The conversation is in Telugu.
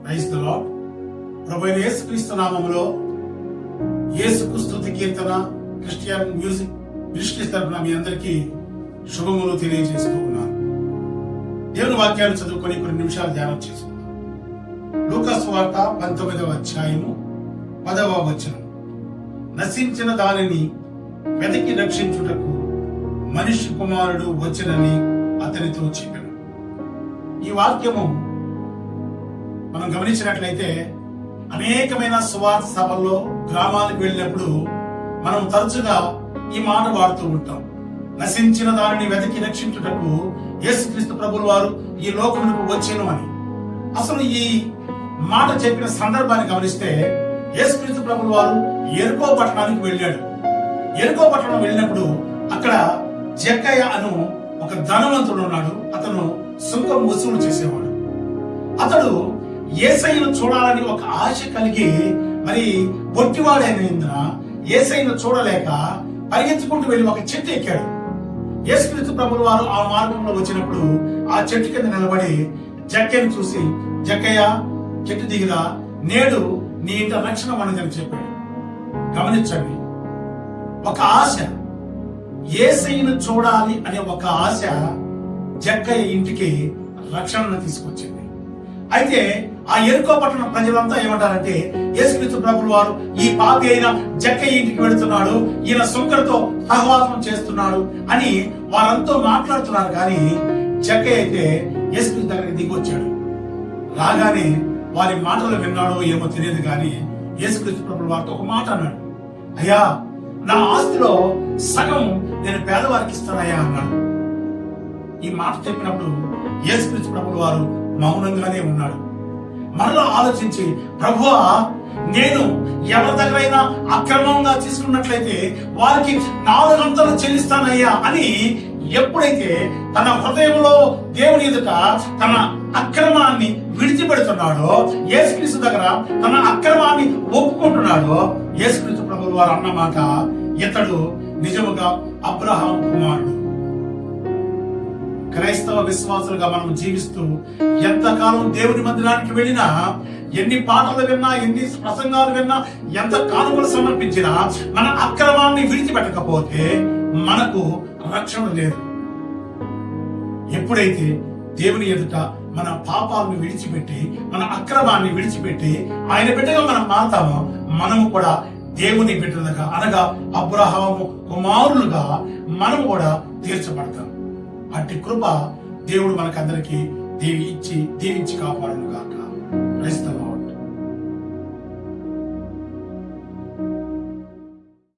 Praise the lord. ప్రభువైన యేసుక్రీస్తు నామములో యేసుకు స్తుతి కీర్తన క్రిస్టియన్ మ్యూజిక్ మినిస్ట్రీస్ తరపున మీ అందరికీ శుభములు తెలియజేస్తూ ఉన్నాను. దేవుని వాక్యాలు చదువుకొని కొన్ని నిమిషాలు ధ్యానం చేసుకుందాం. లూకా సువార్త 19వ అధ్యాయము 10వ వచనం. నశించిన దానిని వెతికి రక్షించుటకు మనిషి కుమారుడు వచ్చెనని అతనితో చెప్పాను. ఈ వాక్యము మనం గమనించినట్లయితే అనేకమైన సువార్త సభల్లో గ్రామాలకు వెళ్ళినప్పుడు మనం తరచుగా ఈ మాట వాడుతూ ఉంటాం. నశించిన దానిని వెతికి రక్షించుటకు యేసుక్రీస్తు ప్రభువు వారు ఈ లోకమునకు వచ్చెను అని. అసలు ఈ మాట చెప్పిన సందర్భాన్ని గమనిస్తే యేసుక్రీస్తు ప్రభువు వారు యెరికో పట్టణానికి వెళ్ళాడు. యెరికో పట్టణం వెళ్ళినప్పుడు అక్కడ జక్కయ్య అను ఒక ధనవంతుడు ఉన్నాడు. అతను సుంకం వసూలు చేసేవాడు. అతడు యేసయ్యను చూడాలని ఒక ఆశ కలిగి మరి బొట్టివాడైనందున యేసయ్యను చూడలేక పరిగెత్తుకుంటూ వెళ్ళి ఒక చెట్టు ఎక్కాడు. యేసుక్రీస్తు ప్రభువు వారు ఆ మార్గంలో వచ్చినప్పుడు ఆ చెట్టు కింద నిలబడి జక్కయ్యను చూసి, జక్కయ్య చెట్టు దిగిరా, నేడు నీ ఇంట రక్షణ ఉన్నదని చెప్పాడు. గమనించండి, ఒక ఆశ, యేసయ్యను చూడాలి అనే ఒక ఆశ జక్కయ్య ఇంటికి రక్షణను తీసుకొచ్చింది. అయితే ఆ యెరికో పట్టణ ప్రజలంతా ఏమంటారంటే, యేసుక్రీస్తు ప్రభువు వారు ఈ పాపి అయిన జక్కయ్య ఇంటికి వెళుతున్నాడు, ఈయన సుంకరతో సహవాసం చేస్తున్నాడు అని వారంతా మాట్లాడుతున్నారు. కానీ జక్కయ్య అయితే యేసుక్రీస్తు దగ్గరికి దిగి వచ్చాడు. రాగానే వారి మాటలు విన్నాడో ఏమో తెలియదు, కానీ యేసుక్రీస్తు ప్రభువు వారితో ఒక మాట అన్నాడు. అయ్యా, నా ఆస్తిలో సగం నేను పేదవారికి ఇస్తానయ్యా అన్నాడు. ఈ మాట చెప్పినప్పుడు యేసుక్రీస్తు ప్రభువు వారు మౌనంగానే ఉన్నాడు. మనలో ఆలోచించి, ప్రభువా, నేను ఎవరి దగ్గరైనా అక్రమంగా తీసుకున్నట్లయితే వారికి 4 అంతలు చెల్లిస్తానయ్యా అని ఎప్పుడైతే తన హృదయంలో దేవుని ఎదుట తన అక్రమాన్ని విడిచిపెడుతున్నాడో, యేసుక్రీస్తు దగ్గర తన అక్రమాన్ని ఒప్పుకుంటున్నాడో, యేసుక్రీస్తు ప్రభువు వారు అన్నమాట, ఇతడు నిజముగా అబ్రహాము కుమారుడు. క్రైస్తవ విశ్వాసులుగా మనం జీవిస్తూ ఎంతకాలం దేవుని మందిరానికి వెళ్ళినా, ఎన్ని పాటలు విన్నా, ఎన్ని ప్రసంగాలు విన్నా, ఎంత కానుకలు సమర్పించినా మన అక్రమాన్ని విడిచిపెట్టకపోతే మనకు రక్షణ లేదు. ఎప్పుడైతే దేవుని ఎదుట మన పాపాలను విడిచిపెట్టి, మన అక్రమాన్ని విడిచిపెట్టి ఆయన బిడ్డగా మనం మారుతామో, మనము కూడా దేవుని బిడ్డలుగా, అనగా అబ్రహాము కుమారులుగా మనము కూడా తీర్చబడతాం. అట్టి కృప దేవుడు మనకందరికీ దీవించి కాపాడును గాక.